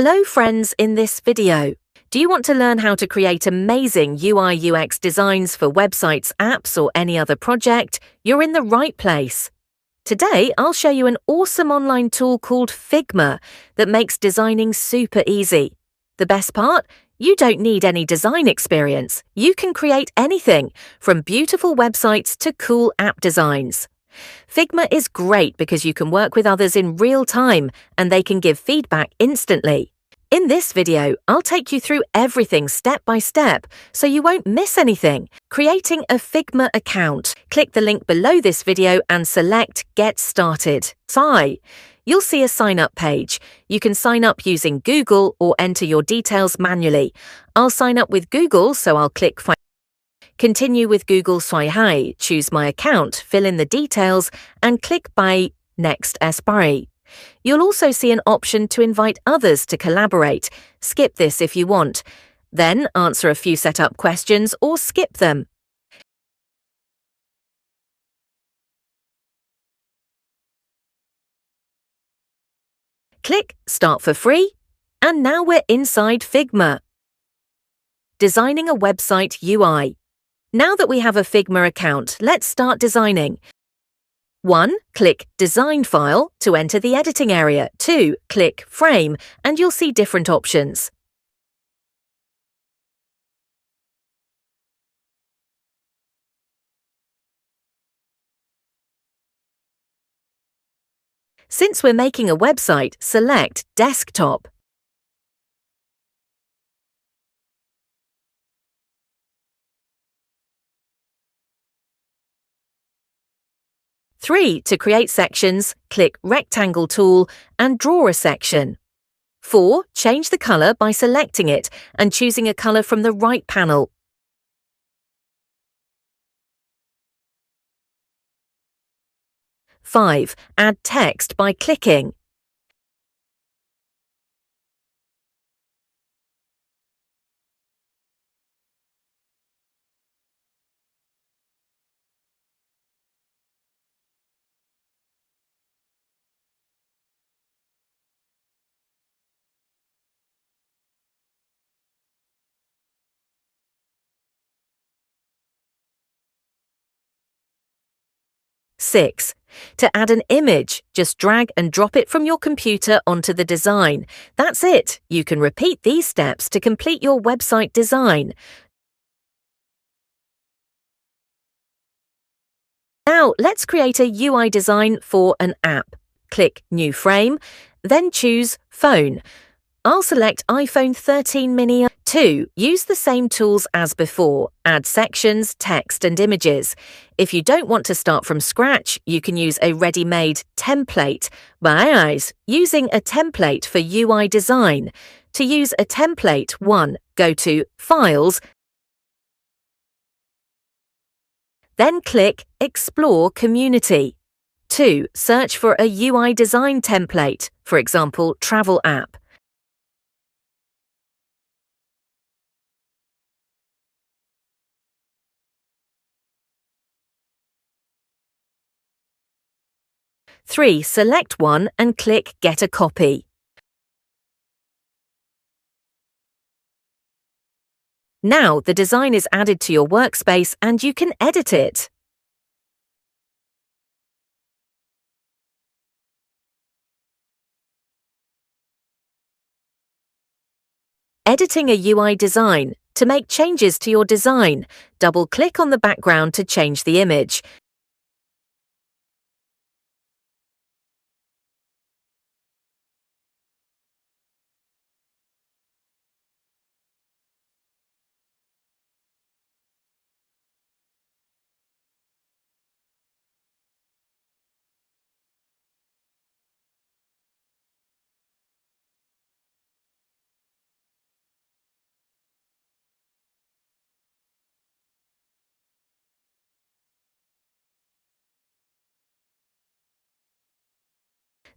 Hello friends, in this video, do you want to learn how to create amazing UI UX designs for websites, apps or any other project? You're in the right place. Today, I'll show you an awesome online tool called Figma that makes designing super easy. The best part? You don't need any design experience. You can create anything, from beautiful websites to cool app designs. Figma is great because you can work with others in real time and they can give feedback instantly. In this video, I'll take you through everything step by step so you won't miss anything. Creating a Figma account. Click the link below this video and select Get Started. You'll see a sign-up page. You can sign up using Google or enter your details manually. I'll sign up with Google, so I'll click Continue with Google Hai, choose my account, fill in the details, and click Buy Next Espari. You'll also see an option to invite others to collaborate. Skip this if you want. Then answer a few setup questions or skip them. Click Start for free, and now we're inside Figma. Designing a website UI. Now that we have a Figma account, let's start designing. 1. Click Design File to enter the editing area. 2. Click Frame and you'll see different options. Since we're making a website, select Desktop. 3. To create sections, click Rectangle tool and draw a section. 4. Change the color by selecting it and choosing a color from the right panel. 5. Add text by clicking. 6. To add an image, just drag and drop it from your computer onto the design. That's it. You can repeat these steps to complete your website design. Now, let's create a UI design for an app. Click New Frame, then choose Phone. I'll select iPhone 13 mini. 2. Use the same tools as before. Add sections, text and images. If you don't want to start from scratch, you can use a ready-made template. Using a template for UI design. To use a template, 1. Go to Files, then click Explore Community. 2. Search for a UI design template, for example, travel app. 3. Select one and click Get a Copy. Now the design is added to your workspace and you can edit it. Editing a UI design. To make changes to your design, double-click on the background to change the image.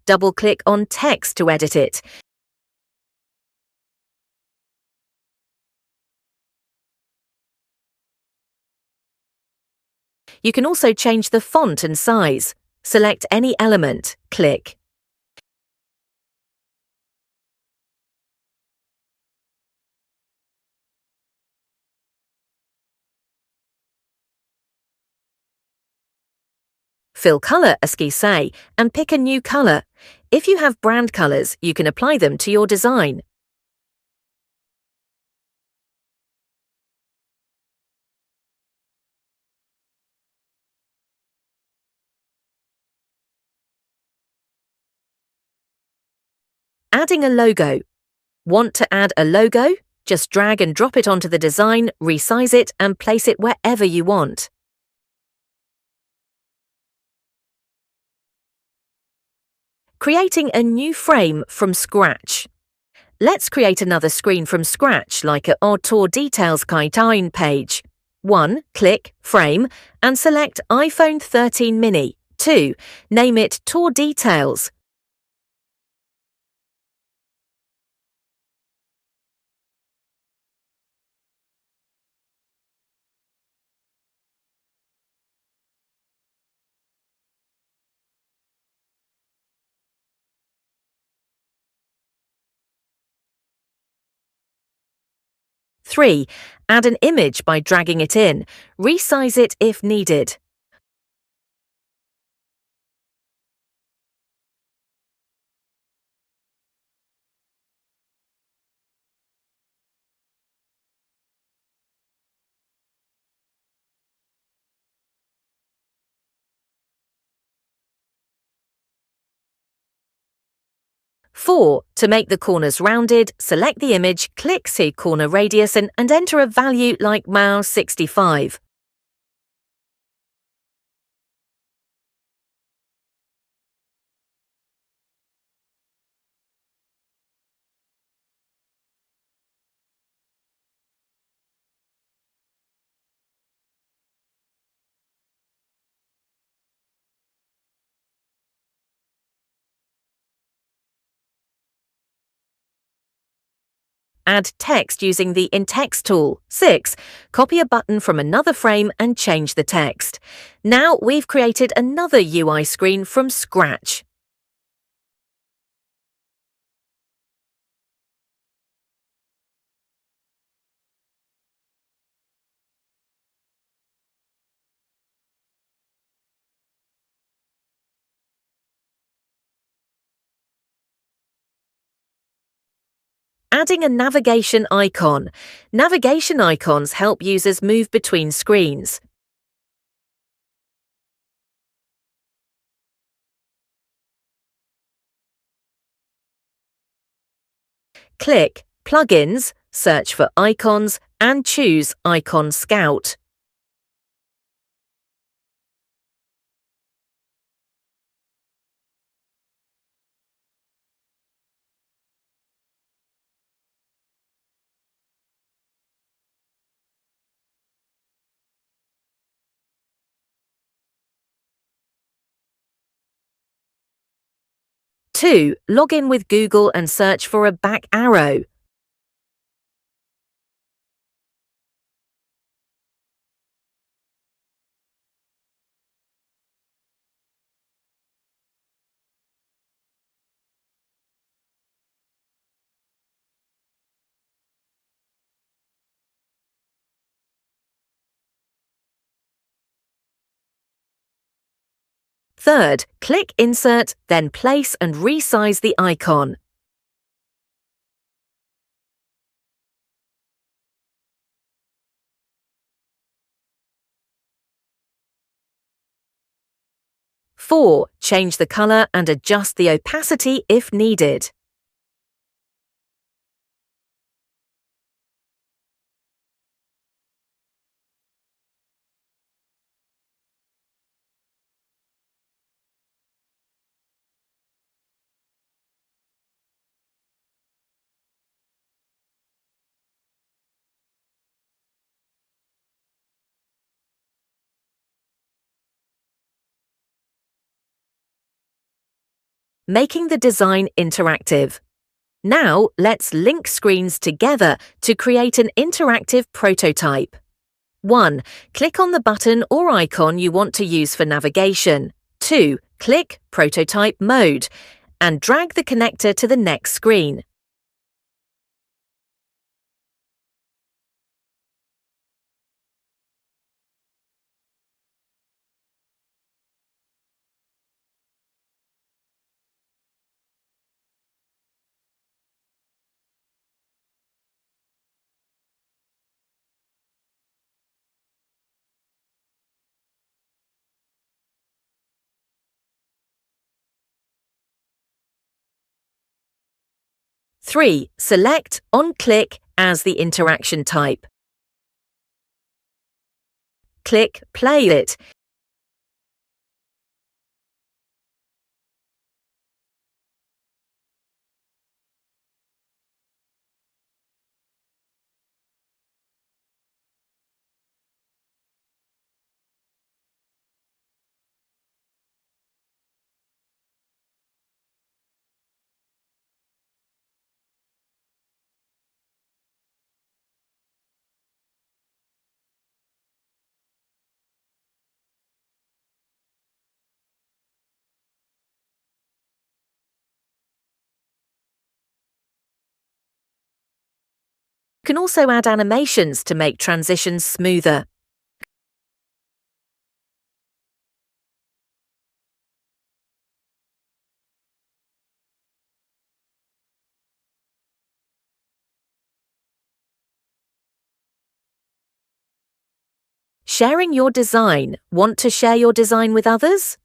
Double-click on text to edit it. You can also change the font and size. Select any element, click. Fill color esquisse and pick a new color. If you have brand colors, you can apply them to your design. Adding a logo. Want to add a logo? Just drag and drop it onto the design, resize it, and place it wherever you want. Creating a new frame from scratch. Let's create another screen from scratch, like a Tour Details Kaitain page. 1. Click Frame and select iPhone 13 mini. 2. Name it Tour Details. 3. Add an image by dragging it in. Resize it if needed. Four, to make the corners rounded, select the image, click See Corner Radius and enter a value like mouse 65. Add text using the In Text tool. 6. Copy a button from another frame and change the text. Now we've created another UI screen from scratch. Adding a navigation icon. Navigation icons help users move between screens. Click Plugins, search for Icons, and choose Icon Scout. Two, log in with Google and search for a back arrow. Third, click Insert, then place and resize the icon. Four, change the color and adjust the opacity if needed. Making the design interactive. Now let's link screens together to create an interactive prototype. 1. Click on the button or icon you want to use for navigation. 2. Click Prototype Mode and drag the connector to the next screen. 3. Select on-click as the interaction type. Click Play it. You can also add animations to make transitions smoother. Sharing your design. Want to share your design with others?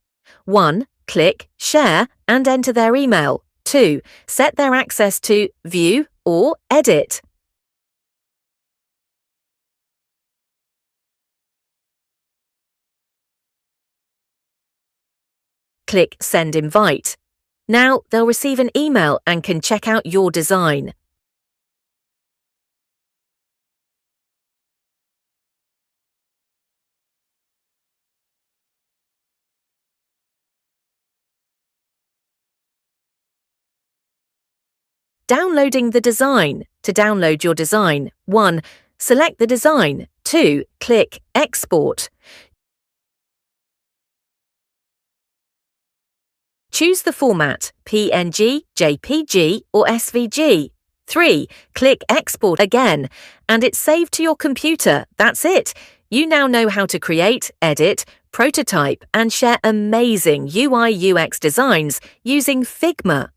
1. Click Share and enter their email. 2. Set their access to View or Edit. Click Send Invite. Now they'll receive an email and can check out your design. Downloading the design. To download your design, 1. Select the design. 2. Click Export. Choose the format, PNG, JPG or SVG. 3. Click Export again, and it's saved to your computer. That's it. You now know how to create, edit, prototype, and share amazing UI/UX designs using Figma.